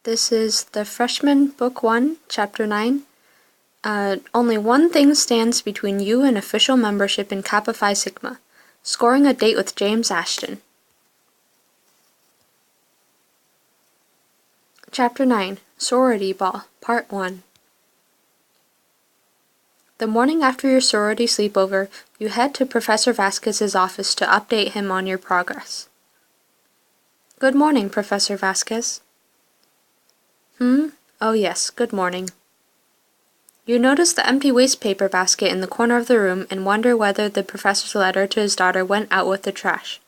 This is the Freshman Book 1, Chapter 9. Only one thing stands between you and official membership in Kappa Phi Sigma. Scoring a date with James Ashton. Chapter 9, Sorority Ball, Part 1. The morning after your sorority sleepover, you head to Professor Vasquez's office to update him on your progress. Good morning, Professor Vasquez. Oh yes, good morning. You notice the empty waste paper basket in the corner of the room and wonder whether the professor's letter to his daughter went out with the trash.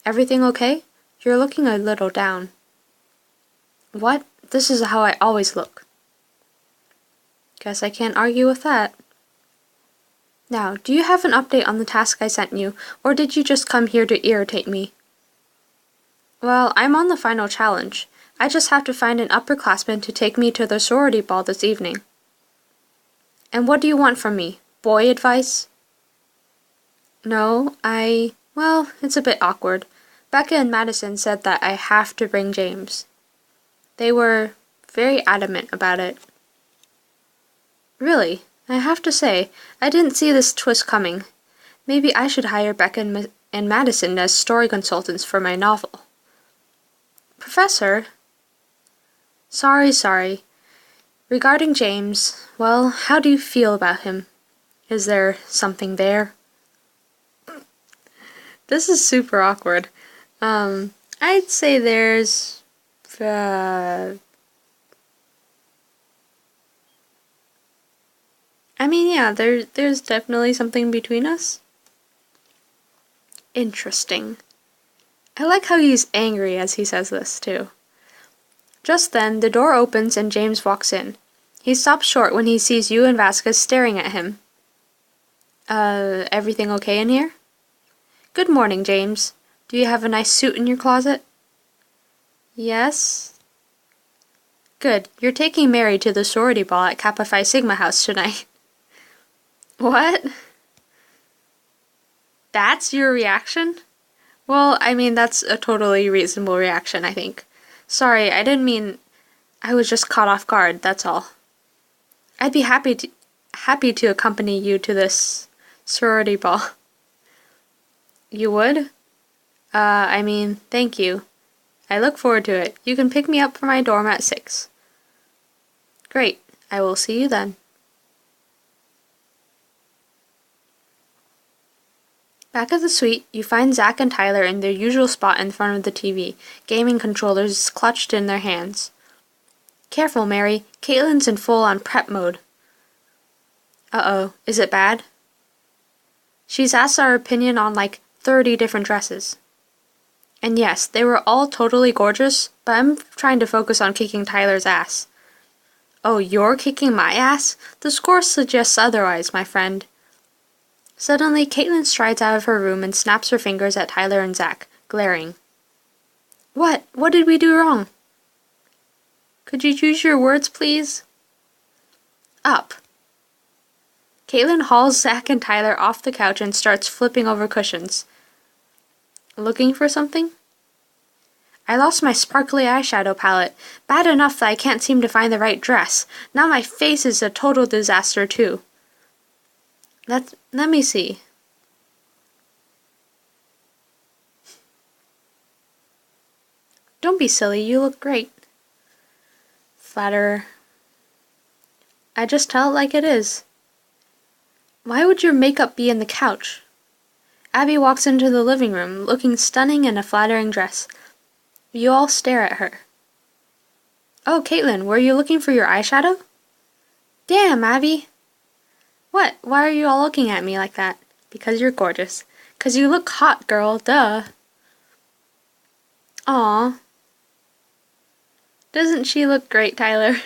Everything okay? You're looking a little down. What? This is how I always look. Guess I can't argue with that. Now, do you have an update on the task I sent you, or did you just come here to irritate me? Well, I'm on the final challenge. I just have to find an upperclassman to take me to the sorority ball this evening. And what do you want from me? Boy advice? No, well, it's a bit awkward. Becca and Madison said that I have to bring James. They were very adamant about it. Really, I have to say, I didn't see this twist coming. Maybe I should hire Becca and Madison as story consultants for my novel. Professor? Sorry. Regarding James, well, how do you feel about him? Is there something there? This is super awkward. I'd say there's... there's definitely something between us. Interesting. I like how he's angry as he says this, too. Just then, the door opens and James walks in. He stops short when he sees you and Vasquez staring at him. Everything okay in here? Good morning, James. Do you have a nice suit in your closet? Yes. Good. You're taking Mary to the sorority ball at Kappa Phi Sigma House tonight. What? That's your reaction? Well, that's a totally reasonable reaction, I think. Sorry, I didn't mean... I was just caught off guard, that's all. I'd be happy to accompany you to this sorority ball. You would? Thank you. I look forward to it. You can pick me up from my dorm at 6. Great. I will see you then. Back at the suite, you find Zach and Tyler in their usual spot in front of the TV, gaming controllers clutched in their hands. Careful, Mary. Caitlin's in full-on prep mode. Uh-oh. Is it bad? She's asked our opinion on 30 different dresses. And yes, they were all totally gorgeous, but I'm trying to focus on kicking Tyler's ass. Oh, you're kicking my ass? The score suggests otherwise, my friend. Suddenly, Caitlin strides out of her room and snaps her fingers at Tyler and Zach, glaring. What? What did we do wrong? Could you choose your words, please? Up. Caitlin hauls Zach and Tyler off the couch and starts flipping over cushions. Looking for something? I lost my sparkly eyeshadow palette. Bad enough that I can't seem to find the right dress. Now my face is a total disaster, too. Let me see. Don't be silly, you look great. Flatterer. I just tell it like it is. Why would your makeup be in the couch? Abby walks into the living room, looking stunning in a flattering dress. You all stare at her. Oh, Caitlin, were you looking for your eyeshadow? Damn, Abby! What? Why are you all looking at me like that? Because you're gorgeous. 'Cause you look hot, girl, duh. Aw. Doesn't she look great, Tyler?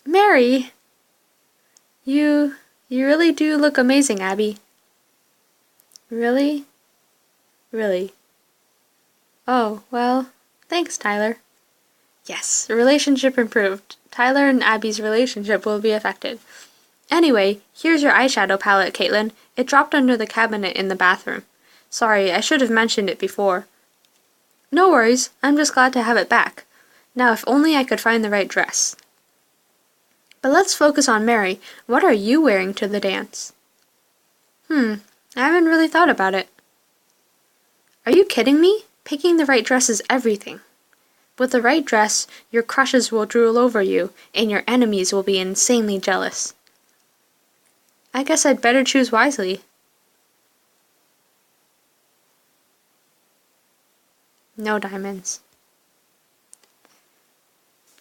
Mary! You really do look amazing, Abby. Really? Really. Oh, well, thanks, Tyler. Yes, relationship improved. Tyler and Abby's relationship will be affected. Anyway, here's your eyeshadow palette, Caitlin. It dropped under the cabinet in the bathroom. Sorry, I should have mentioned it before. No worries, I'm just glad to have it back. Now if only I could find the right dress. But let's focus on Mary. What are you wearing to the dance? I haven't really thought about it. Are you kidding me? Picking the right dress is everything. With the right dress, your crushes will drool over you, and your enemies will be insanely jealous. I guess I'd better choose wisely. No diamonds.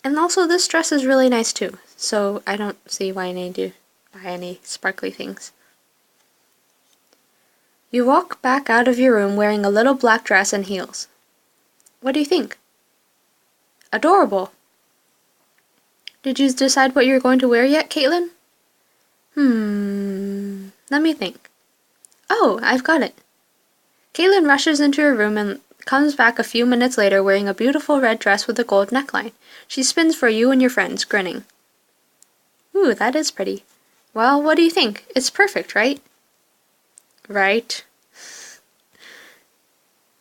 And also this dress is really nice too, so I don't see why I need to buy any sparkly things. You walk back out of your room wearing a little black dress and heels. What do you think? Adorable! Did you decide what you're going to wear yet, Caitlin? Let me think. Oh, I've got it. Caitlin rushes into her room and comes back a few minutes later wearing a beautiful red dress with a gold neckline. She spins for you and your friends, grinning. Ooh, that is pretty. Well, what do you think? It's perfect, right? Right.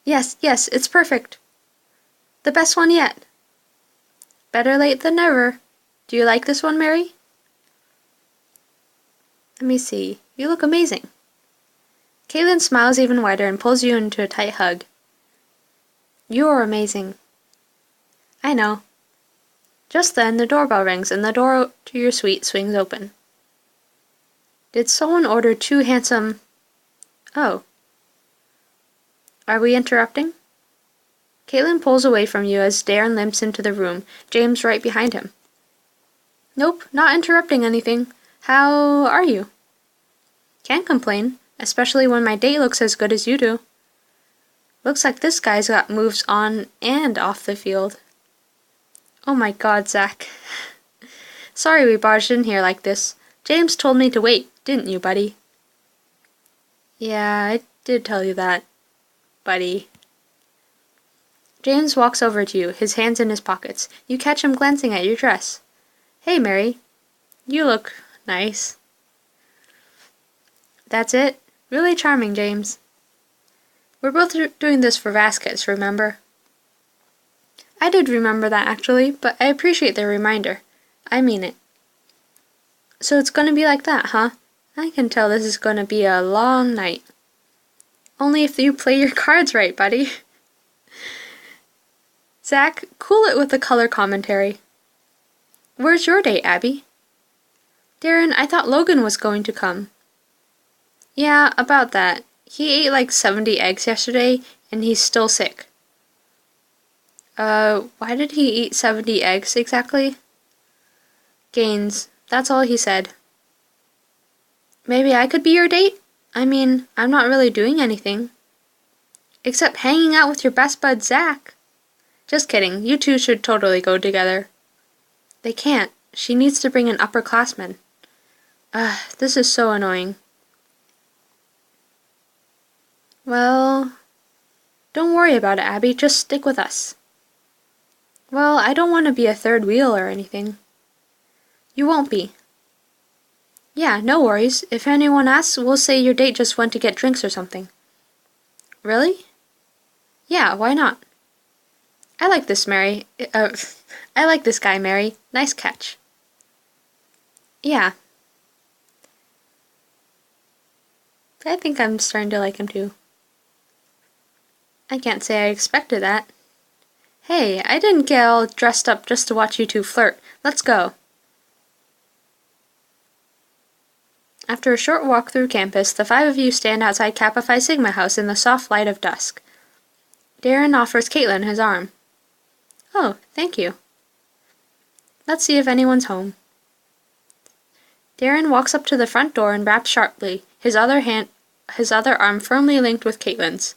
Yes, it's perfect. The best one yet. Better late than never. Do you like this one, Mary? Let me see. You look amazing. Caitlin smiles even wider and pulls you into a tight hug. You're amazing. I know. Just then, the doorbell rings and the door to your suite swings open. Did someone order 2 handsome... Oh. Are we interrupting? Caitlin pulls away from you as Darren limps into the room, James right behind him. Nope, not interrupting anything. How are you? Can't complain, especially when my date looks as good as you do. Looks like this guy's got moves on and off the field. Oh my god, Zach. Sorry we barged in here like this. James told me to wait, didn't you, buddy? Yeah, I did tell you that, buddy. James walks over to you, his hands in his pockets. You catch him glancing at your dress. Hey, Mary. You look nice. That's it? Really charming, James. We're both doing this for Vasquez, remember? I did remember that, actually, but I appreciate the reminder. I mean it. So it's gonna be like that, huh? I can tell this is gonna be a long night. Only if you play your cards right, buddy. Zach, cool it with the color commentary. Where's your date, Abby? Darren, I thought Logan was going to come. Yeah, about that. He ate like 70 eggs yesterday, and he's still sick. Why did he eat 70 eggs exactly? Gains. That's all he said. Maybe I could be your date? I mean, I'm not really doing anything. Except hanging out with your best bud, Zach. Just kidding. You two should totally go together. They can't. She needs to bring an upperclassman. This is so annoying. Well, don't worry about it, Abby. Just stick with us. Well, I don't want to be a third wheel or anything. You won't be. Yeah, no worries. If anyone asks, we'll say your date just went to get drinks or something. Really? Yeah, why not? I like this, Mary. I like this guy, Mary. Nice catch. Yeah. I think I'm starting to like him too. I can't say I expected that. Hey, I didn't get all dressed up just to watch you two flirt. Let's go. After a short walk through campus, the 5 of you stand outside Kappa Phi Sigma House in the soft light of dusk. Darren offers Caitlin his arm. Oh, thank you. Let's see if anyone's home. Darren walks up to the front door and raps sharply, his other arm firmly linked with Caitlin's.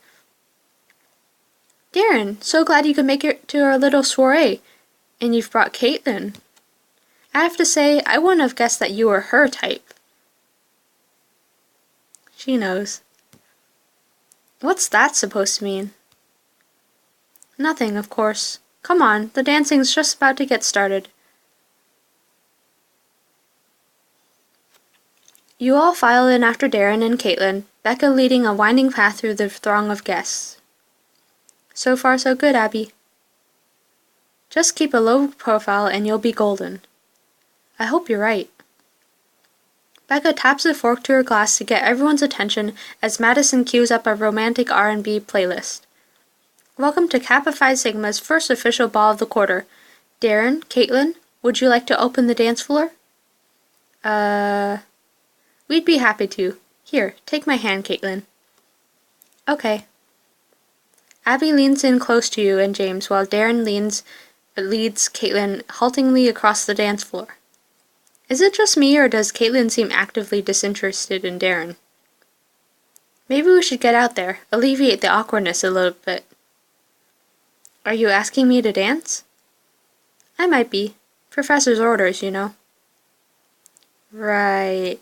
Darren, so glad you could make it to our little soiree. And you've brought Caitlin. I have to say, I wouldn't have guessed that you were her type. She knows. What's that supposed to mean? Nothing, of course. Come on, the dancing's just about to get started. You all file in after Darren and Caitlin, Becca leading a winding path through the throng of guests. So far so good, Abby. Just keep a low profile and you'll be golden. I hope you're right. Becca taps a fork to her glass to get everyone's attention as Madison cues up a romantic R&B playlist. Welcome to Kappa Phi Sigma's first official ball of the quarter. Darren, Caitlin, would you like to open the dance floor? We'd be happy to. Here, take my hand, Caitlin. Okay. Abby leans in close to you and James while Darren leads Caitlin haltingly across the dance floor. Is it just me or does Caitlin seem actively disinterested in Darren? Maybe we should get out there, alleviate the awkwardness a little bit. Are you asking me to dance? I might be. Professor's orders, you know. Right.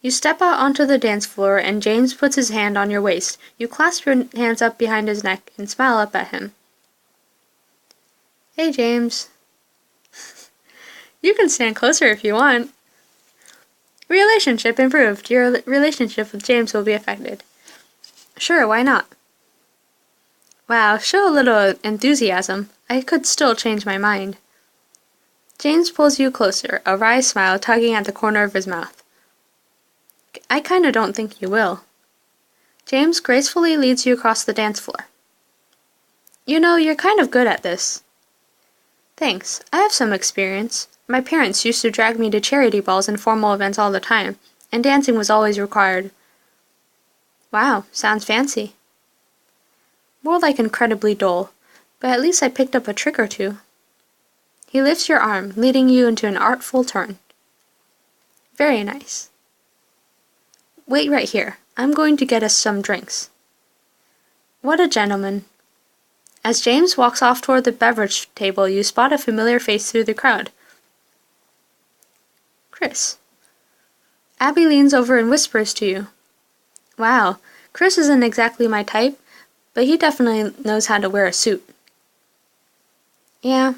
You step out onto the dance floor and James puts his hand on your waist. You clasp your hands up behind his neck and smile up at him. Hey, James. You can stand closer if you want. Relationship improved. Your relationship with James will be affected. Sure, why not? Wow, show a little enthusiasm. I could still change my mind. James pulls you closer, a wry smile tugging at the corner of his mouth. I kinda don't think you will. James gracefully leads you across the dance floor. You know, you're kind of good at this. Thanks. I have some experience. My parents used to drag me to charity balls and formal events all the time, and dancing was always required. Wow, sounds fancy. More like incredibly dull, but at least I picked up a trick or two. He lifts your arm, leading you into an artful turn. Very nice. Wait right here. I'm going to get us some drinks. What a gentleman. As James walks off toward the beverage table, you spot a familiar face through the crowd. Chris. Abby leans over and whispers to you. Wow, Chris isn't exactly my type, but he definitely knows how to wear a suit. Yeah,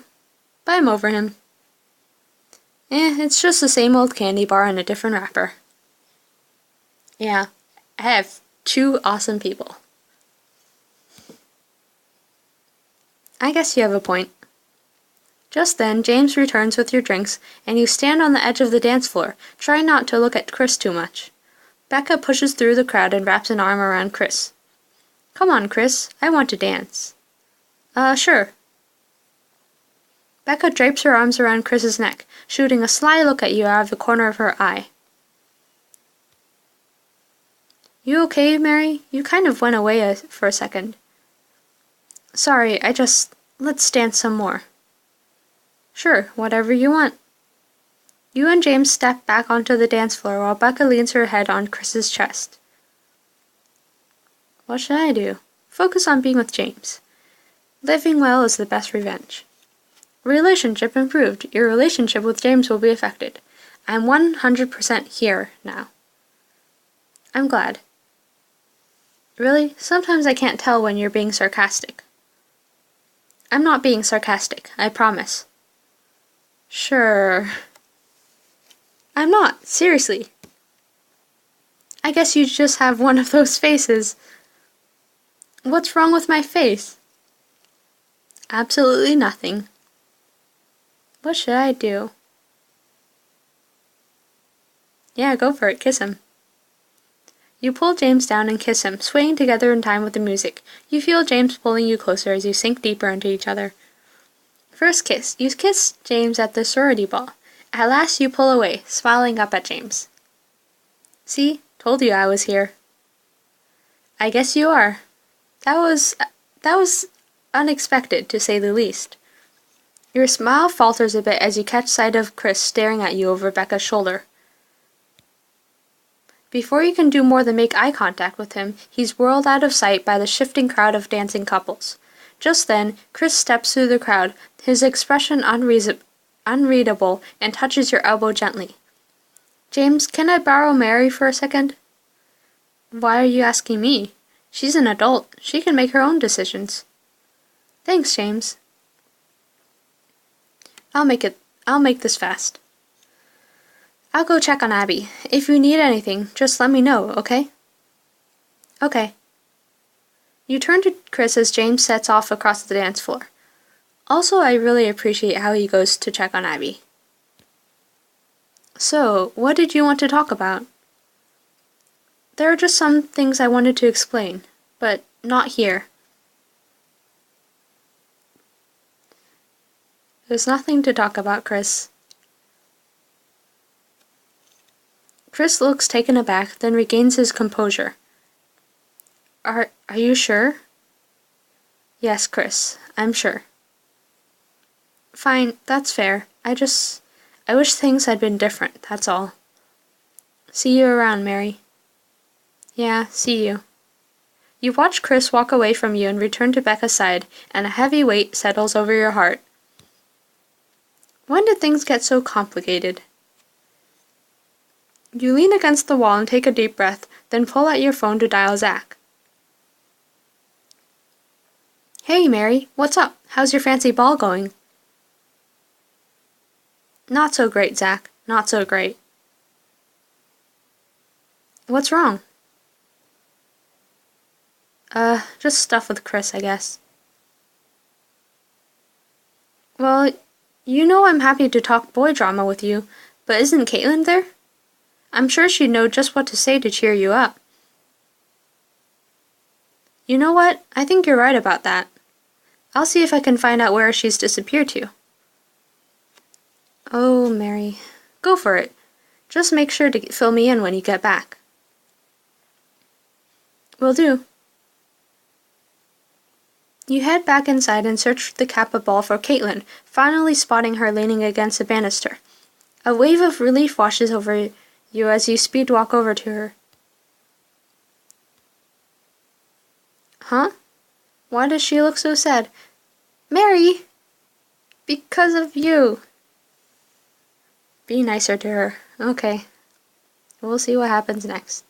but I'm over him. It's just the same old candy bar in a different wrapper. Yeah, I have two awesome people. I guess you have a point. Just then, James returns with your drinks, and you stand on the edge of the dance floor, trying not to look at Chris too much. Becca pushes through the crowd and wraps an arm around Chris. Come on, Chris, I want to dance. Sure. Becca drapes her arms around Chris's neck, shooting a sly look at you out of the corner of her eye. You okay, Mary? You kind of went away for a second. Sorry, let's dance some more. Sure, whatever you want. You and James step back onto the dance floor while Becca leans her head on Chris's chest. What should I do? Focus on being with James. Living well is the best revenge. Relationship improved. Your relationship with James will be affected. I'm 100% here now. I'm glad. Really? Sometimes I can't tell when you're being sarcastic. I'm not being sarcastic, I promise. Sure. I'm not, seriously. I guess you just have one of those faces. What's wrong with my face? Absolutely nothing. What should I do? Yeah, go for it, kiss him. You pull James down and kiss him, swaying together in time with the music. You feel James pulling you closer as you sink deeper into each other. First kiss. You kiss James at the sorority ball. At last you pull away, smiling up at James. See? Told you I was here. I guess you are. That was unexpected, to say the least. Your smile falters a bit as you catch sight of Chris staring at you over Becca's shoulder. Before you can do more than make eye contact with him, he's whirled out of sight by the shifting crowd of dancing couples. Just then, Chris steps through the crowd, his expression unreadable, and touches your elbow gently. James, can I borrow Mary for a second? Why are you asking me? She's an adult. She can make her own decisions. Thanks, James. I'll make this fast. I'll go check on Abby. If you need anything, just let me know, okay? Okay. You turn to Chris as James sets off across the dance floor. Also, I really appreciate how he goes to check on Abby. So, what did you want to talk about? There are just some things I wanted to explain, but not here. There's nothing to talk about, Chris. Chris looks taken aback, then regains his composure. Are you sure? Yes, Chris, I'm sure. Fine, that's fair. I wish things had been different, that's all. See you around, Mary. Yeah, see you. You watch Chris walk away from you and return to Becca's side, and a heavy weight settles over your heart. When did things get so complicated? You lean against the wall and take a deep breath, then pull out your phone to dial Zach. Hey, Mary, what's up? How's your fancy ball going? Not so great, Zach. Not so great. What's wrong? Just stuff with Chris, I guess. Well, you know I'm happy to talk boy drama with you, but isn't Caitlin there? I'm sure she'd know just what to say to cheer you up. You know what? I think you're right about that. I'll see if I can find out where she's disappeared to. Oh, Mary. Go for it. Just make sure to fill me in when you get back. Will do. You head back inside and search the Kappa ball for Caitlin, finally spotting her leaning against a banister. A wave of relief washes over you as you speed walk over to her. Huh? Why does she look so sad? Mary! Because of you. Be nicer to her. Okay. We'll see what happens next.